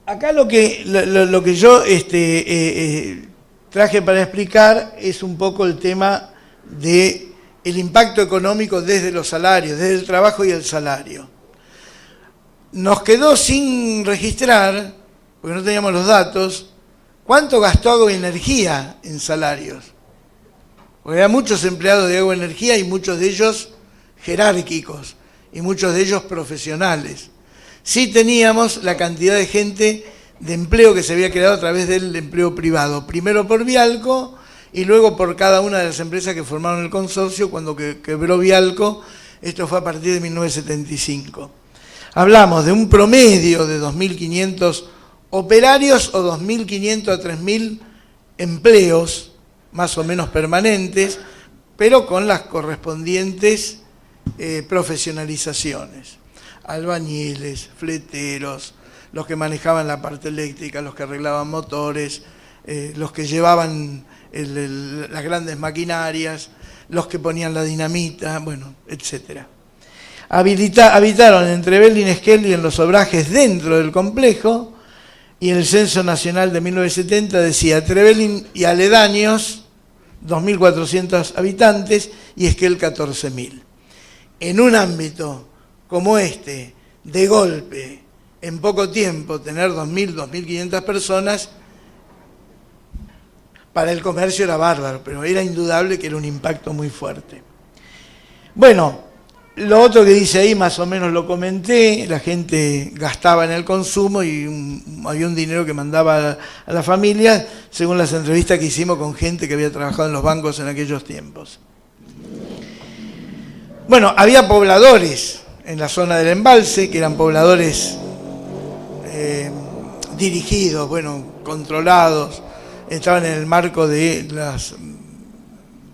Speaker 1: Acá lo que yo traje para explicar es un poco el tema de el impacto económico desde los salarios, desde el trabajo y el salario. Nos quedó sin registrar, porque no teníamos los datos, cuánto gastó Agua y Energía en salarios. Porque había muchos empleados de Agua y Energía y muchos de ellos jerárquicos y muchos de ellos profesionales. Sí teníamos la cantidad de gente de empleo que se había creado a través del empleo privado, primero por Vialco y luego por cada una de las empresas que formaron el consorcio cuando quebró Vialco. Esto fue a partir de 1975. Hablamos de un promedio de 2.500 operarios o 2.500 a 3.000 empleos, más o menos permanentes, pero con las correspondientes profesionalizaciones. Albañiles, fleteros, los que manejaban la parte eléctrica, los que arreglaban motores, los que llevaban las grandes maquinarias, los que ponían la dinamita, bueno, etcétera. Habitaron en Trevelin, Esquel y en los obrajes dentro del complejo, y en el Censo Nacional de 1970 decía Trevelin y aledaños 2.400 habitantes y Esquel 14.000. En un ámbito como este, de golpe, en poco tiempo, tener 2.000, 2.500 personas, para el comercio era bárbaro, pero era indudable que era un impacto muy fuerte. Bueno, lo otro que dice ahí, más o menos lo comenté, la gente gastaba en el consumo y había un dinero que mandaba a la familia, según las entrevistas que hicimos con gente que había trabajado en los bancos en aquellos tiempos. Bueno, había pobladores en la zona del embalse, que eran pobladores dirigidos, controlados, estaban en el marco de las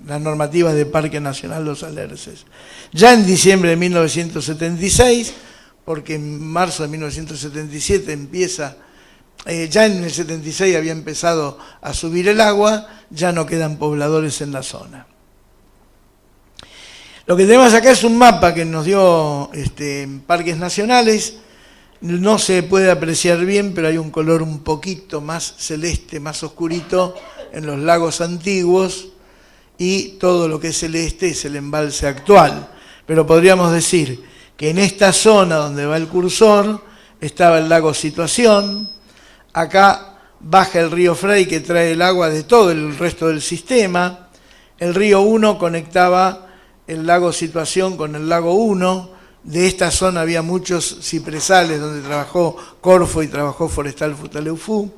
Speaker 1: normativas de Parque Nacional Los Alerces. Ya en diciembre de 1976, porque en marzo de 1977 empieza, ya en el 76 había empezado a subir el agua, ya no quedan pobladores en la zona. Lo que tenemos acá es un mapa que nos dio Parques Nacionales. No se puede apreciar bien, pero hay un color un poquito más celeste, más oscurito en los lagos antiguos, y todo lo que es celeste es el embalse actual. Pero podríamos decir que en esta zona donde va el cursor estaba el lago Situación. Acá baja el río Frey, que trae el agua de todo el resto del sistema. El río 1 conectaba el lago Situación con el lago 1. De esta zona había muchos cipresales donde trabajó Corfo y trabajó Forestal Futaleufú.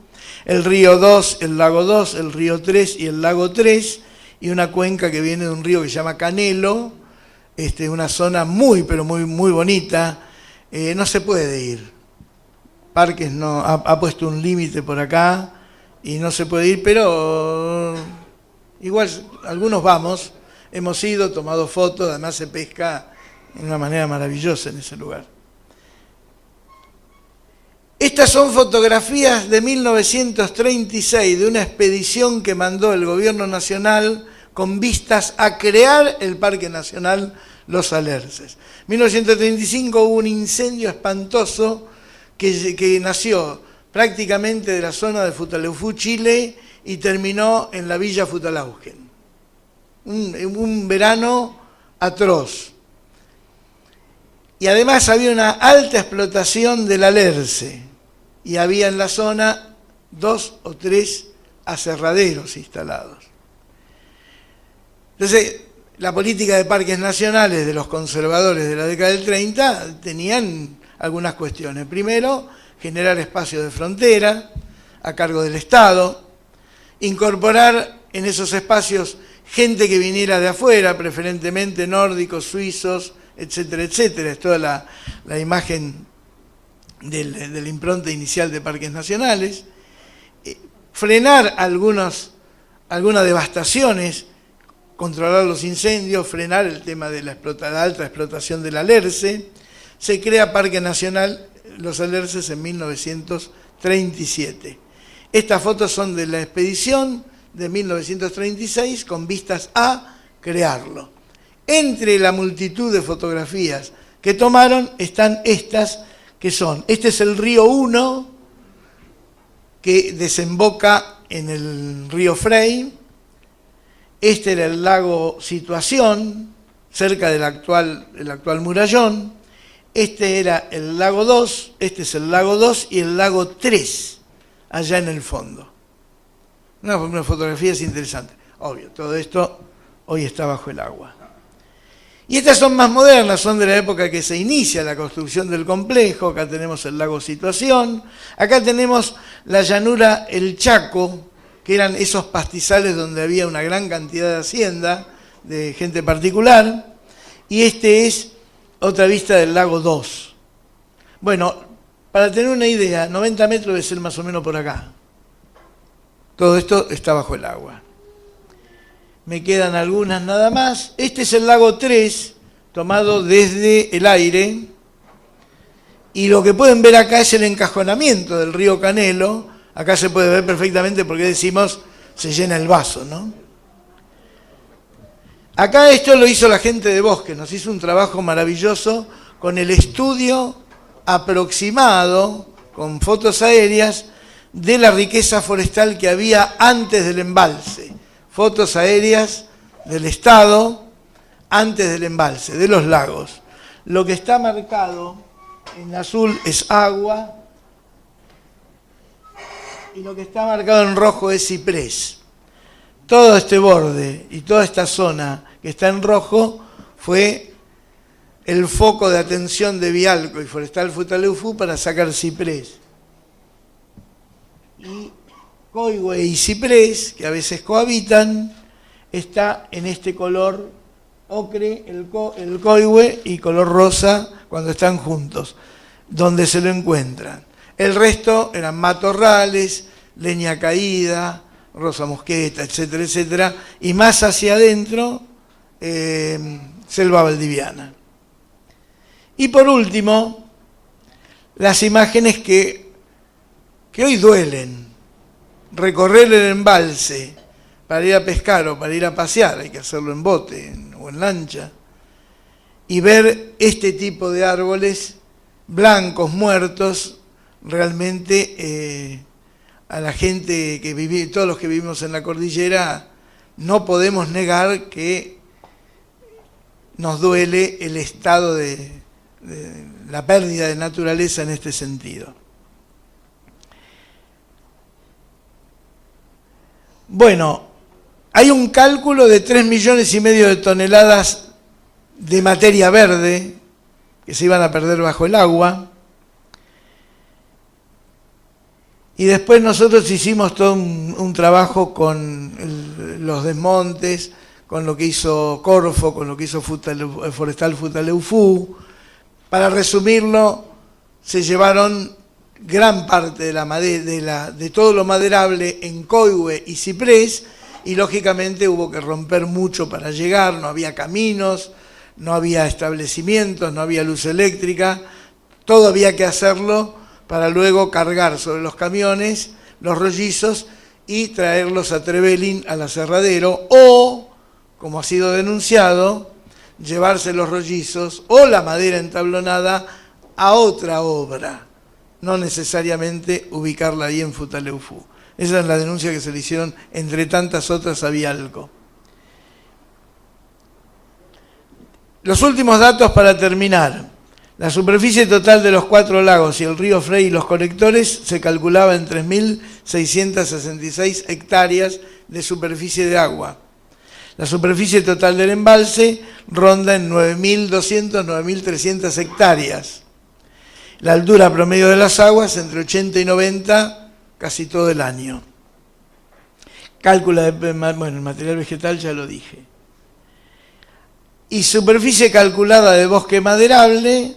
Speaker 1: El río 2, el lago 2, el río 3 y el lago 3, y una cuenca que viene de un río que se llama Canelo, una zona muy, pero muy, muy bonita. No se puede ir. Parques no ha puesto un límite por acá y no se puede ir, pero igual algunos vamos, hemos ido, tomado fotos, además se pesca de una manera maravillosa en ese lugar. Estas son fotografías de 1936 de una expedición que mandó el gobierno nacional con vistas a crear el Parque Nacional Los Alerces. En 1935 hubo un incendio espantoso que nació prácticamente de la zona de Futaleufú, Chile, y terminó en la villa Futalausgen. Un verano atroz. Y además había una alta explotación del alerce, y había en la zona 2 o 3 aserraderos instalados. Entonces, la política de parques nacionales de los conservadores de la década del 30 tenían algunas cuestiones. Primero, generar espacios de frontera a cargo del Estado, incorporar en esos espacios gente que viniera de afuera, preferentemente nórdicos, suizos, etcétera, etcétera. Es toda la imagen de la impronta inicial de Parques Nacionales. Frenar algunas devastaciones, controlar los incendios, frenar el tema de la alta explotación del alerce. Se crea Parque Nacional Los Alerces en 1937. Estas fotos son de la expedición de 1936 con vistas a crearlo. Entre la multitud de fotografías que tomaron están estas que son, este es el río 1 que desemboca en el río Frey, este era el lago Situación, cerca del actual murallón, este era el lago 2, este es el lago 2 y el lago 3, allá en el fondo. Una fotografía es interesante. Obvio, todo esto hoy está bajo el agua. Y estas son más modernas, son de la época que se inicia la construcción del complejo. Acá tenemos el lago Situación, acá tenemos la llanura El Chaco, que eran esos pastizales donde había una gran cantidad de hacienda, de gente particular, y este es otra vista del lago 2. Bueno, para tener una idea, 90 metros debe ser más o menos por acá. Todo esto está bajo el agua. Me quedan algunas nada más. Este es el lago 3, tomado desde el aire. Y lo que pueden ver acá es el encajonamiento del río Canelo. Acá se puede ver perfectamente porque decimos, se llena el vaso, ¿no? Acá esto lo hizo la gente de Bosques. Nos hizo un trabajo maravilloso con el estudio aproximado, con fotos aéreas, de la riqueza forestal que había antes del embalse. Fotos aéreas del Estado antes del embalse, de los lagos. Lo que está marcado en azul es agua y lo que está marcado en rojo es ciprés. Todo este borde y toda esta zona que está en rojo fue el foco de atención de Vialco y Forestal Futaleufú para sacar ciprés. Y coihue y ciprés, que a veces cohabitan, está en este color ocre, el coihue, y color rosa cuando están juntos, donde se lo encuentran. El resto eran matorrales, leña caída, rosa mosqueta, etcétera, etcétera, y más hacia adentro, selva valdiviana. Y por último, las imágenes que hoy duelen. Recorrer el embalse para ir a pescar o para ir a pasear, hay que hacerlo en bote o en lancha, y ver este tipo de árboles blancos, muertos, realmente a la gente que vive, todos los que vivimos en la cordillera, no podemos negar que nos duele el estado de la pérdida de naturaleza en este sentido. Bueno, hay un cálculo de 3,5 millones de toneladas de materia verde que se iban a perder bajo el agua. Y después nosotros hicimos todo un trabajo con los desmontes, con lo que hizo Corfo, con lo que hizo Forestal Futaleufú. Para resumirlo, se llevaron gran parte de la madera, de todo lo maderable en coihue y ciprés, y lógicamente hubo que romper mucho para llegar, no había caminos, no había establecimientos, no había luz eléctrica, todo había que hacerlo para luego cargar sobre los camiones los rollizos y traerlos a Trevelin, al aserradero, o, como ha sido denunciado, llevarse los rollizos o la madera entablonada a otra obra, no necesariamente ubicarla ahí en Futaleufú. Esa es la denuncia que se le hicieron, entre tantas otras había algo. Los últimos datos para terminar. La superficie total de los 4 lagos y el río Frey y los colectores se calculaba en 3.666 hectáreas de superficie de agua. La superficie total del embalse ronda en 9.200, 9.300 hectáreas. La altura promedio de las aguas entre 80 y 90 casi todo el año. Cálculo de, bueno, el material vegetal ya lo dije. Y superficie calculada de bosque maderable,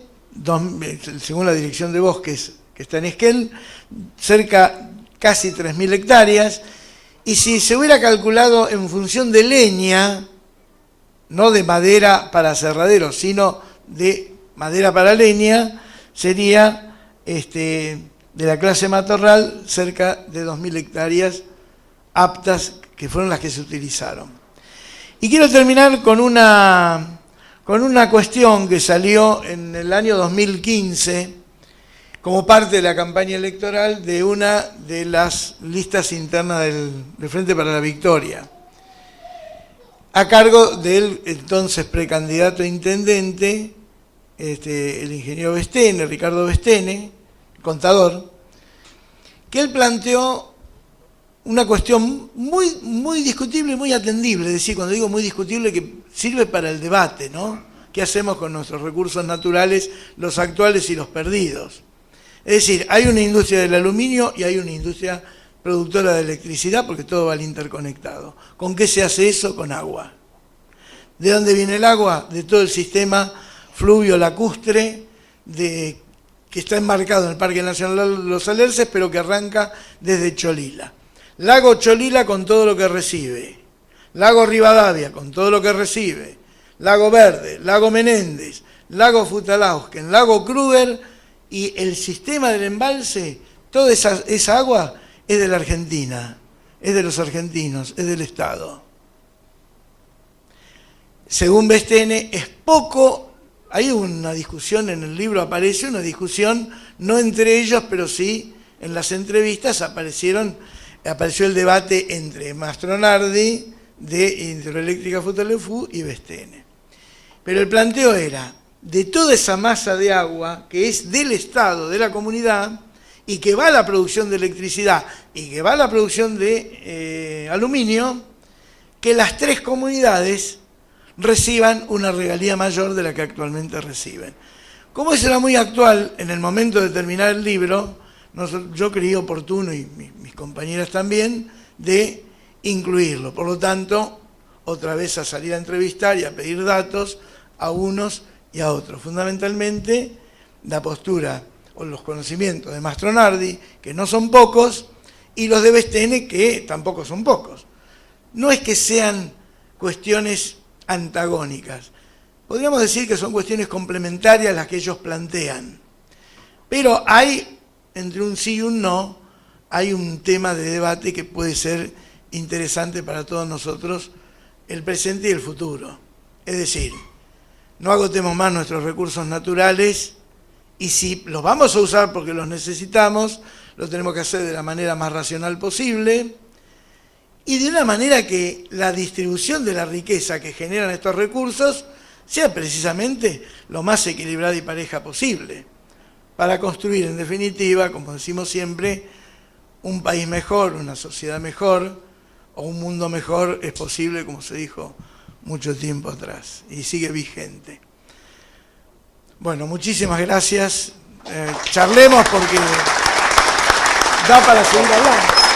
Speaker 1: según la Dirección de Bosques que está en Esquel, cerca casi 3.000 hectáreas. Y si se hubiera calculado en función de leña, no de madera para aserraderos, sino de madera para leña, sería de la clase matorral cerca de 2.000 hectáreas aptas, que fueron las que se utilizaron. Y quiero terminar con una cuestión que salió en el año 2015 como parte de la campaña electoral de una de las listas internas del Frente para la Victoria, a cargo del entonces precandidato a intendente, el ingeniero Bestene, Ricardo Bestene, contador, que él planteó una cuestión muy discutible y muy atendible. Es decir, cuando digo muy discutible, que sirve para el debate, ¿no? ¿Qué hacemos con nuestros recursos naturales, los actuales y los perdidos? Es decir, hay una industria del aluminio y hay una industria productora de electricidad, porque todo va al interconectado. ¿Con qué se hace eso? Con agua. ¿De dónde viene el agua? De todo el sistema fluvio-lacustre que está enmarcado en el Parque Nacional Los Alerces, pero que arranca desde Cholila. Lago Cholila con todo lo que recibe, Lago Rivadavia con todo lo que recibe, Lago Verde, Lago Menéndez, Lago Futalausken, Lago Kruger, y el sistema del embalse, toda esa agua es de la Argentina, es de los argentinos, es del Estado. Según Bestene, es poco. Hay una discusión en el libro, aparece una discusión, no entre ellos, pero sí en las entrevistas apareció el debate entre Mastronardi, de Hidroeléctrica Futaleufú, y Bestene. Pero el planteo era, de toda esa masa de agua que es del Estado, de la comunidad, y que va a la producción de electricidad, y que va a la producción de aluminio, que las 3 comunidades reciban una regalía mayor de la que actualmente reciben. Como eso era muy actual en el momento de terminar el libro, yo creí oportuno, y mis compañeras también, de incluirlo. Por lo tanto, otra vez a salir a entrevistar y a pedir datos a unos y a otros. Fundamentalmente, la postura o los conocimientos de Mastronardi, que no son pocos, y los de Bestene, que tampoco son pocos. No es que sean cuestiones antagónicas. Podríamos decir que son cuestiones complementarias las que ellos plantean. Pero hay, entre un sí y un no, hay un tema de debate que puede ser interesante para todos nosotros, el presente y el futuro. Es decir, no agotemos más nuestros recursos naturales y si los vamos a usar porque los necesitamos, lo tenemos que hacer de la manera más racional posible y de una manera que la distribución de la riqueza que generan estos recursos sea precisamente lo más equilibrada y pareja posible, para construir, en definitiva, como decimos siempre, un país mejor, una sociedad mejor, o un mundo mejor es posible, como se dijo mucho tiempo atrás, y sigue vigente. Bueno, muchísimas gracias. Charlemos porque da para seguir hablando.